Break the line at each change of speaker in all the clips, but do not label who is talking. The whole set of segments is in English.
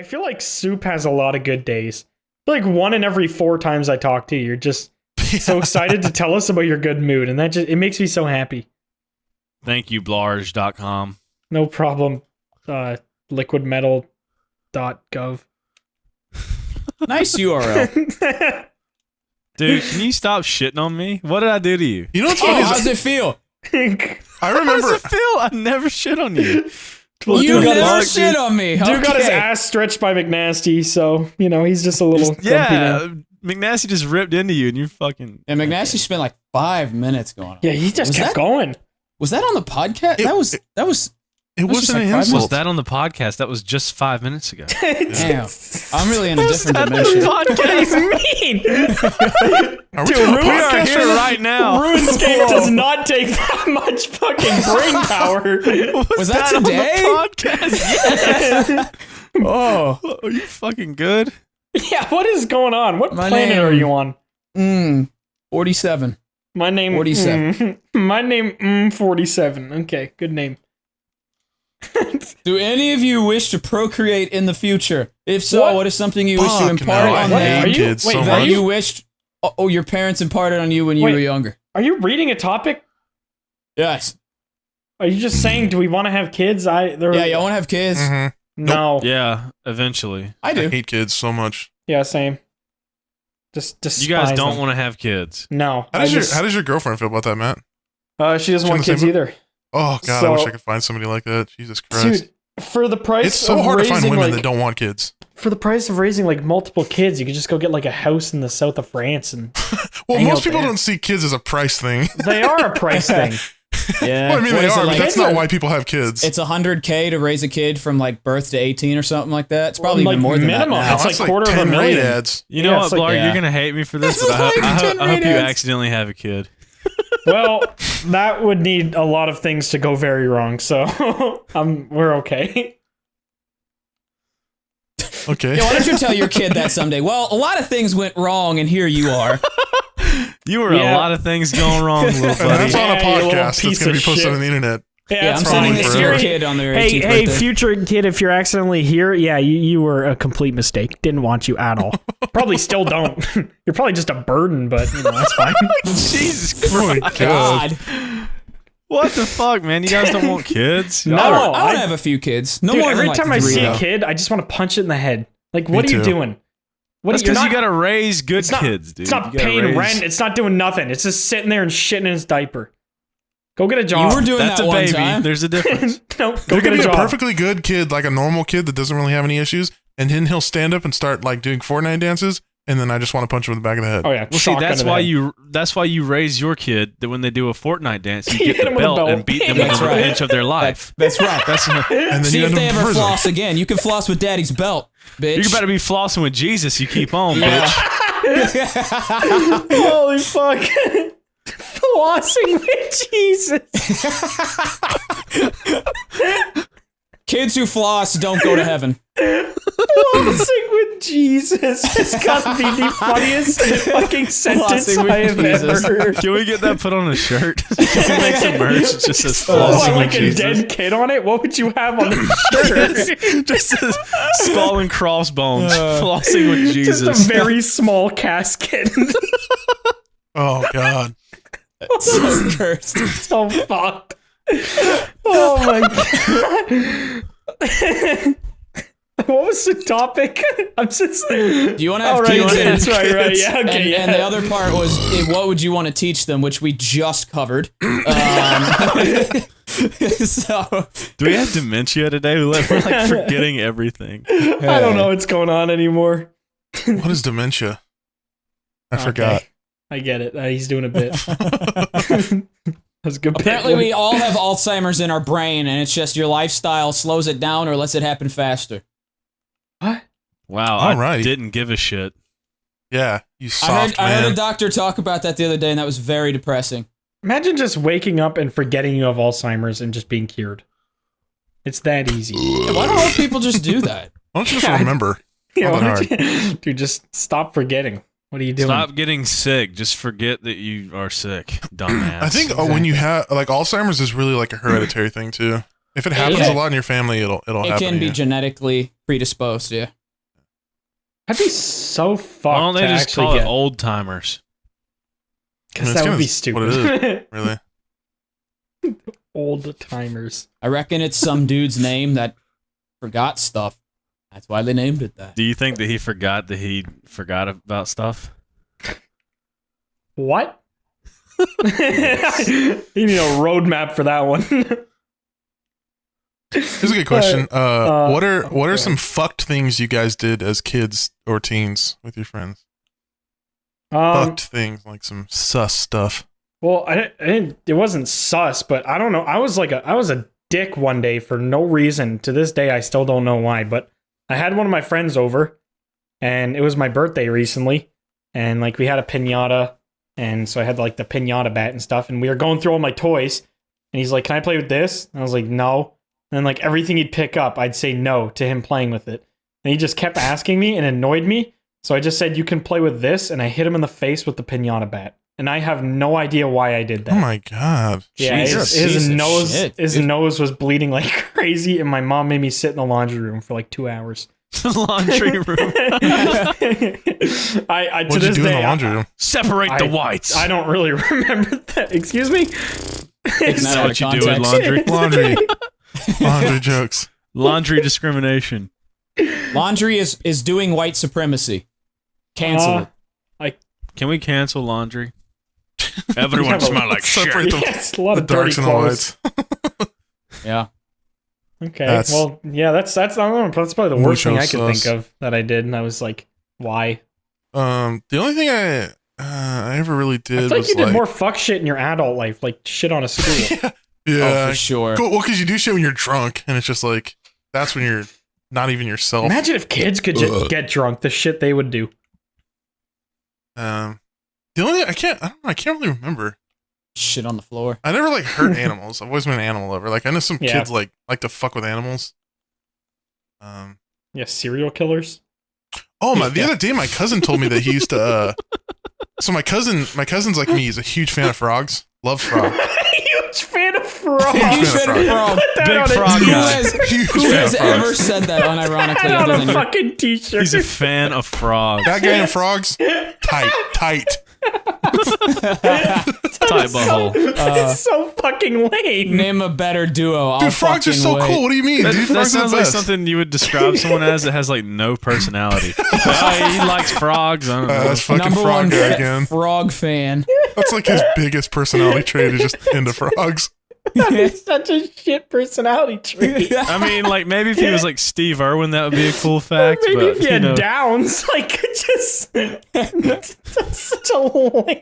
feel like Soup has a lot of good days. Like 1 in every 4 times I talk to you, you're just so excited to tell us about your good mood, and it makes me so happy.
Thank you, blarge.com.
No problem. Liquidmetal.gov.
Nice URL.
Dude, can you stop shitting on me? What did I do to you?
You know what's funny?
How's it feel?
I
How
remember.
does it feel? I never shit on you.
Well,
You
dude
never
got
shit on me.
Dude got his
Okay.
ass stretched by McNasty, so, he's just a little grumpy
Yeah,
now.
McNasty just ripped into you and you fucking...
And McNasty spent like 5 minutes going on.
Yeah, he just
Was
kept
that-
going.
Was that on the podcast? That was.
It
was just
wasn't
like
an
5
insult.
Was that on the podcast? That was just 5 minutes ago.
Damn. I'm really in a
Was
different
that on the
dimension.
podcast?
Mean.
Are we
Dude,
doing a
we are
podcast
Here right now.
RuneScape does not take that much fucking brain power.
Was that
on
today?
the podcast? Yes.
Oh.
Are you fucking good?
Yeah, what is going on? What
My
planet
name-
are you on?
47.
My name
47.
My name 47. Okay, good name.
Do any of you wish to procreate in the future? If so,
What?
what is something you wish to
Fuck
impart
no, I
on
What?
hate
Are
them
you-
kids
wait,
so
are
that
much.
you wished? Oh, your parents imparted on you when you
Wait.
were younger.
Are you reading a topic?
Yes.
Are you just saying, do we want to have kids?
Yeah, y'all want to have kids?
Mhm.
No.
Yeah, eventually.
I do.
I hate kids so much.
Yeah, same. Just
You guys
despise
don't
them.
want to have kids.
No.
How does your girlfriend feel about that, Matt?
She doesn't
She
want
in the
kids
same-
either.
Oh god, I
So-
wish I could find somebody like that. Jesus Christ.
Dude, for the price
It's so
of
hard to
raising,
find women
like,
that don't want kids.
for the price of raising like multiple kids, you could just go get like a house in the south of France, and
Well,
hang
most
out
people
there.
don't see kids as a price thing.
They are a price thing.
Yeah.
Well, I mean,
What
they
is it,
are, but
like-
that's
kids
not
are-
why people have kids.
It's $100K to raise a kid from like birth to 18 or something like that. It's probably
Like,
even more than
minimum.
that now.
It's like
That's
quarter of a
10
million.
rate ads.
You know
Yeah,
what,
it's like-
Blarg?
yeah.
You're going to hate me for this,
This
but
is like
I
10
hope you
ads.
accidentally have a kid.
Well, that would need a lot of things to go very wrong, so we're okay.
Okay.
Yeah, why don't you tell your kid that someday? Well, a lot of things went wrong, and here you are.
You were
Yeah.
a lot of things going wrong, little
And
buddy.
that's on a
Yeah, you little
podcast that's
piece
going to
of
be posted
shit.
on the internet.
Yeah, I'm
it's
sending
fine
this to your
forever.
kid on their 18th
Hey,
birthday.
future kid, if you're accidentally here, yeah, you were a complete mistake. Didn't want you at all. Probably still don't. You're probably just a burden, but that's fine.
Jesus
Oh my
Christ.
god.
God.
What the fuck, man? You guys don't want kids?
No,
I want
I-
to have a few kids. No
Dude,
more
every
than like
time I
3,
see
though.
a kid, I just want to punch it in the head. Like, what
Me
are you
too.
doing? What
That's
you're
because you
not-
got to raise good
it's not,
kids, dude.
It's not
You gotta
paying
raise-
rent. It's not doing nothing. It's just sitting there and shitting in his diaper. Go get a job.
You were doing
That's
that
a
one
baby.
time.
There's a difference.
No, go
There
get
could
a
be a
job.
perfectly good kid, like a normal kid that doesn't really have any issues, and then he'll stand up and start like doing Fortnite dances, and then I just want to punch him in the back of the head.
Oh yeah.
Well, see,
shotgun
that's
to the
why
head.
you raise your kid that when they do a Fortnite dance, you
You
get
hit
the
'em with a
belt
belt.
and beat them
That's
within
right.
an inch of their life.
That's right.
That's
And then
See
you
if
end
they
up in
ever
prison.
floss again. You can floss with daddy's belt, bitch.
you better be flossing with Jesus. You keep on,
Yeah.
bitch.
Holy fuck. Flossing with Jesus.
Kids who floss don't go to heaven.
Flossing with Jesus. It's gotta be the funniest fucking sentence
Flossing with
I have
Jesus.
ever heard.
Can we get that put on a shirt? Can we make some merch? It just says
What,
flossing
like
with
a
Jesus.
dead kid on it? What would you have on the shirt?
Just says skull and crossbones. Flossing with Jesus.
Just a very small casket.
Oh god.
So cursed.
So fucked. Oh my god. What was the topic? I'm just.
Do you want to have
Oh, right,
kids?
that's right. Yeah, okay.
And,
yeah.
and the other part was, what would you want to teach them, which we just covered. So,
Do we have dementia today? We're like forgetting everything.
I don't know what's going on anymore.
What is dementia? I forgot.
Okay. I get it. He's doing a bit. That's a good.
apparently,
bit.
we all have Alzheimer's in our brain, and it's just your lifestyle slows it down or lets it happen faster.
What?
Wow, I
Alrighty.
didn't give a shit.
Yeah, you soft
I heard
man.
a doctor talk about that the other day, and that was very depressing.
Imagine just waking up and forgetting you have Alzheimer's and just being cured. It's that easy.
Yeah, why don't all people just do that?
Why don't you just
Yeah,
remember?
Yeah,
Not
why
that
don't you- dude, just stop forgetting. What are you doing?
Stop getting sick. Just forget that you are sick, dumbass.
I think when you have like Alzheimer's is really like a hereditary thing too. If it happens
Yeah.
a lot in your family, it'll
It
happen.
can be
yeah.
genetically predisposed, yeah.
I'd be so fucked.
Why don't they
to
just
actually
call it
get,
old timers?
because
I mean,
that
it's
would be
kinda what
stupid.
Really?
Old timers.
I reckon it's some dude's name that forgot stuff. That's why they named it that.
Do you think that he forgot about stuff?
What? You need a roadmap for that one.
Here's a good question. What are
okay.
some fucked things you guys did as kids or teens with your friends? Fucked things, like some sus stuff.
Well, I didn't. It wasn't sus, but I don't know. I was a dick one day for no reason. To this day, I still don't know why. But I had one of my friends over, and it was my birthday recently, and like we had a piñata, and so I had like the piñata bat and stuff, and we were going through all my toys, and he's like, "Can I play with this?" And I was like, "No." And then like everything he'd pick up, I'd say no to him playing with it, and he just kept asking me and annoyed me. So I just said, "You can play with this," and I hit him in the face with the piñata bat. And I have no idea why I did that.
Oh my god.
Yeah,
Jesus,
his
piece of
nose,
shit,
his nose was bleeding like crazy, and my mom made me sit in the laundry room for like 2 hours.
Laundry room.
I to
What'd you
this
do in
day,
the laundry room?
Separate the whites.
I don't really remember that. Excuse me.
Taking that out of
what you do in
context.
laundry.
Laundry jokes.
Laundry discrimination.
Laundry is doing white supremacy. Cancel it.
Can we cancel laundry? Everyone smell like shit.
Separate the,
Yes, a lot
the
of dirty
darks and the
clothes.
whites.
Yeah.
Okay,
That's-
well, yeah, that's I don't know, that's probably the worst thing
Mucho
I could
sus.
think of that I did, and I was like, why?
The only thing I ever really
I
did
feel like
was
you did more fuck shit in your adult life, like shit on a school.
yeah.
Oh, for sure.
Cool. Well, because you do shit when you're drunk, and it's just like that's when you're not even yourself.
Imagine if kids could just get drunk, the shit they would do.
The only thing I can't really remember.
Shit on the floor.
I never like hurt animals. I've always been an animal lover. Like I know some
Yeah.
kids like to fuck with animals.
Yeah, serial killers.
Oh the other day my cousin told me that he used to. So my cousin's like me. He's a huge fan of frogs. Loves frogs.
Huge fan of frogs.
Huge fan of frogs.
Put that
Big
on a
frog
Who
guy.
has,
Huge
who
fan
has
of frogs.
ever said that unironically
Put
other
on
than
a
your...
fucking t-shirt.
He's a fan of frogs.
That guy and frogs, tight.
Tight butthole.
It's so fucking lame.
Name a better duo. I'll
Dude, frogs are
fucking
so
wait.
cool. What do you mean?
That,
Dude,
that
frogs are
sounds
the
like
best.
something you would describe someone as that has like no personality. Oh, he likes frogs. I don't know.
That's fucking
Number
frog
one
guy again.
frog fan.
That's like his biggest personality trait is just into frogs.
It's such a shit personality trait.
I mean, like maybe if he was like Steve Irwin, that would be a cool fact.
Maybe
but
if you had
know.
downs, like just that's such a lame.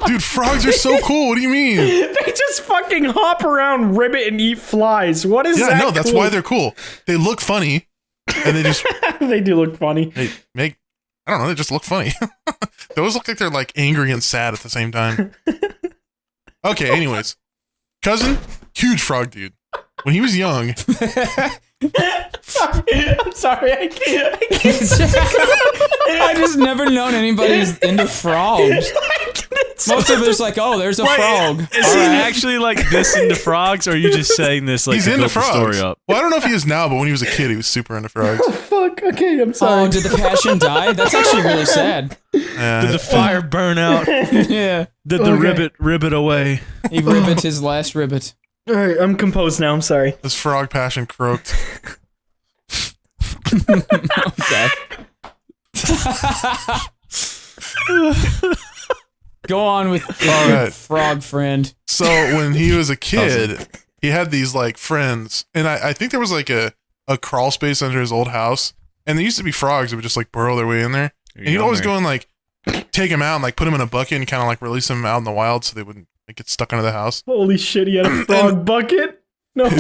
Dude, frogs are so cool. What do you mean?
They just fucking hop around, ribbit, and eat flies. What is
Yeah,
that?
no, that's
cool?
why they're cool. They look funny, and they just
They do look funny.
they make. I don't know. They just look funny. They always look like they're like angry and sad at the same time. Okay. Anyways, cousin, huge frog dude. When he was young,
I'm sorry. I can't.
I just never known anybody who's into frogs. Most of it's like, oh, there's a frog.
Is he actually like this into frogs, or are you just saying this like
he's
to
into
build the
frogs.
story up?
Well, I don't know if he is now, but when he was a kid, he was super into frogs.
Fuck. Okay, I'm sorry.
Oh, did the passion die? That's actually really sad.
Did the fire burn out?
Yeah.
Did the ribbit away?
He ribbit his last ribbit.
All right, I'm composed now. I'm sorry.
This frog passion croaked.
Okay. Go on with
All right.
frog friend.
So when he was a kid, he had these like friends, and I think there was like a crawl space under his old house, and there used to be frogs that would just like burrow their way in there, and he'd always go and like take them out and like put them in a bucket and kind of like release them out in the wild so they wouldn't like get stuck under the house.
Holy shit, he had a frog bucket? No way.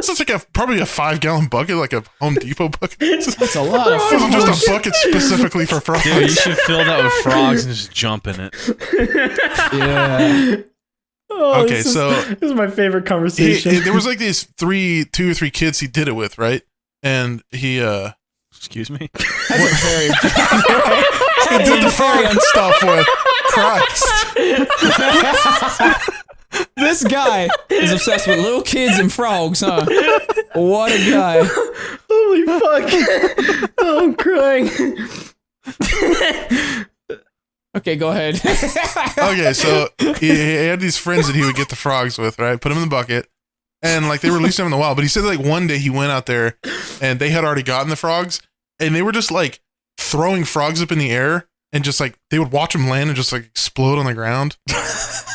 So it's like probably a 5-gallon bucket, like a Home Depot bucket.
That's a lot of
This isn't
frogs.
just a bucket specifically for frogs.
Dude, you should fill that with frogs and just jump in it.
Yeah.
Oh,
Okay,
this is-
so-
this is my favorite conversation.
There was like these 2 or 3 kids he did it with, right? And he
Excuse me.
That's a very
he did the frog stuff with Christ.
This guy is obsessed with little kids and frogs, huh? What a guy.
Holy fuck. Oh, I'm crying.
Okay, go ahead.
Okay, so he had these friends that he would get the frogs with, right? Put them in the bucket, and like they released them in the wild. But he said like one day he went out there, and they had already gotten the frogs, and they were just like throwing frogs up in the air, and just like they would watch them land and just like explode on the ground,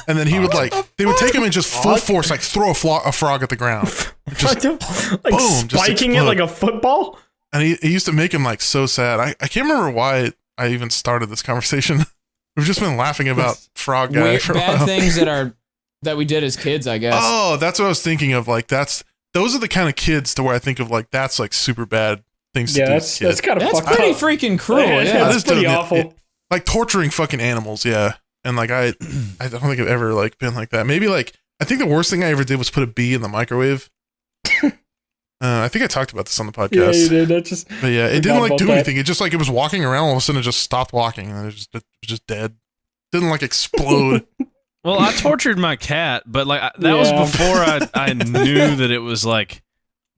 and then he would like they would take them and just full force like throw a frog at the ground, just
like
boom, just
spiking it
explode.
like a football?
And he used to make him like so sad. I can't remember why I even started this conversation. We've just been laughing about frog guy
Weird,
for a
bad
while.
things that we did as kids, I guess.
Oh, that's what I was thinking of. Like those are the kind of kids to where I think of like that's like super bad things to do.
That's kind of
That's
fucked
pretty
up.
freaking cruel.
Yeah,
Yeah.
that's
just
pretty
don't-
awful.
Like torturing fucking animals, yeah. And like I don't think I've ever like been like that. Maybe like I think the worst thing I ever did was put a bee in the microwave. I think I talked about this on the podcast.
Yeah, you did. That just
But yeah, it
Forgot
didn't like
about
do
that.
anything. It just like it was walking around. All of a sudden, it just stopped walking, and it was just dead. Didn't like explode.
Well, I tortured my cat, but like that was
Yeah.
before I knew that it was like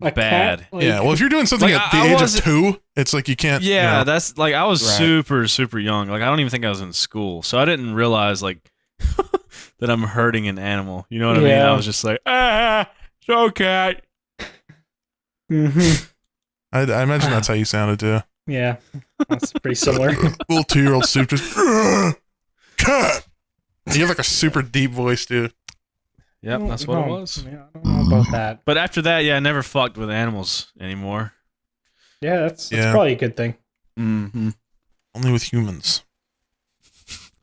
a
bad.
cat, like-
Yeah, well, if you're doing something
Like,
at the
I
age of
wasn't-
2, it's like you can't.
Yeah,
you know.
that's like I was
Right.
super young. Like I don't even think I was in school, so I didn't realize like that I'm hurting an animal. You know what I mean?
Yeah.
I was just like, it's okay.
Mhm.
I imagine that's how you sounded too.
Yeah, that's pretty similar.
Little 2-year-old soup just cat. You have like a super deep voice too.
Yep, that's what it was.
Yeah, I don't know about that.
But after that, yeah, I never fucked with animals anymore.
Yeah, that's
Yeah.
probably a good thing.
Mm-hmm.
Only with humans.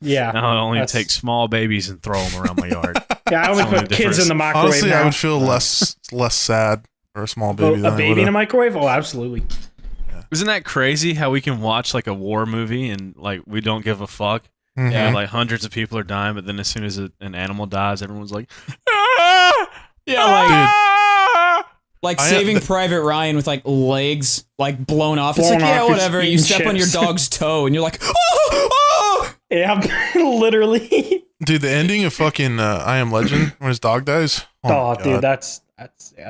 Yeah.
Now I only
That's-
take small babies and throw them around my yard.
Yeah, I would
Only
put kids
difference.
in the microwave
Honestly,
now.
I would feel less sad for a small baby.
a
than I
baby
would
in a microwave? Oh, absolutely.
Isn't that crazy how we can watch like a war movie and like we don't give a fuck?
Mhm.
And like hundreds of people are dying, but then as soon as an animal dies, everyone's like, "Ah!
Yeah, like
Ah!"
like
I-
Saving Private Ryan with like legs like blown off. It's
Blown
like, yeah,
off,
whatever.
it's
You step on your
chips.
dog's toe and you're like, oh.
Yeah, literally.
Dude, the ending of fucking I Am Legend when his dog dies.
Oh,
my
dude,
God.
that's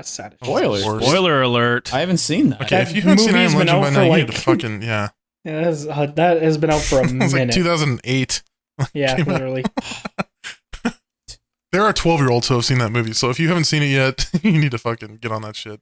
sad.
Spoilers.
Worst.
Spoiler alert.
I haven't seen that.
Okay,
That
if you haven't seen I Am
movie's been
Legend by
out
now,
for,
you need
like-
to fucking yeah.
Yeah, that has been out for a
It was like
minute.
2008.
Yeah,
came out.
literally.
There are 12-year-olds who have seen that movie, so if you haven't seen it yet, you need to fucking get on that shit.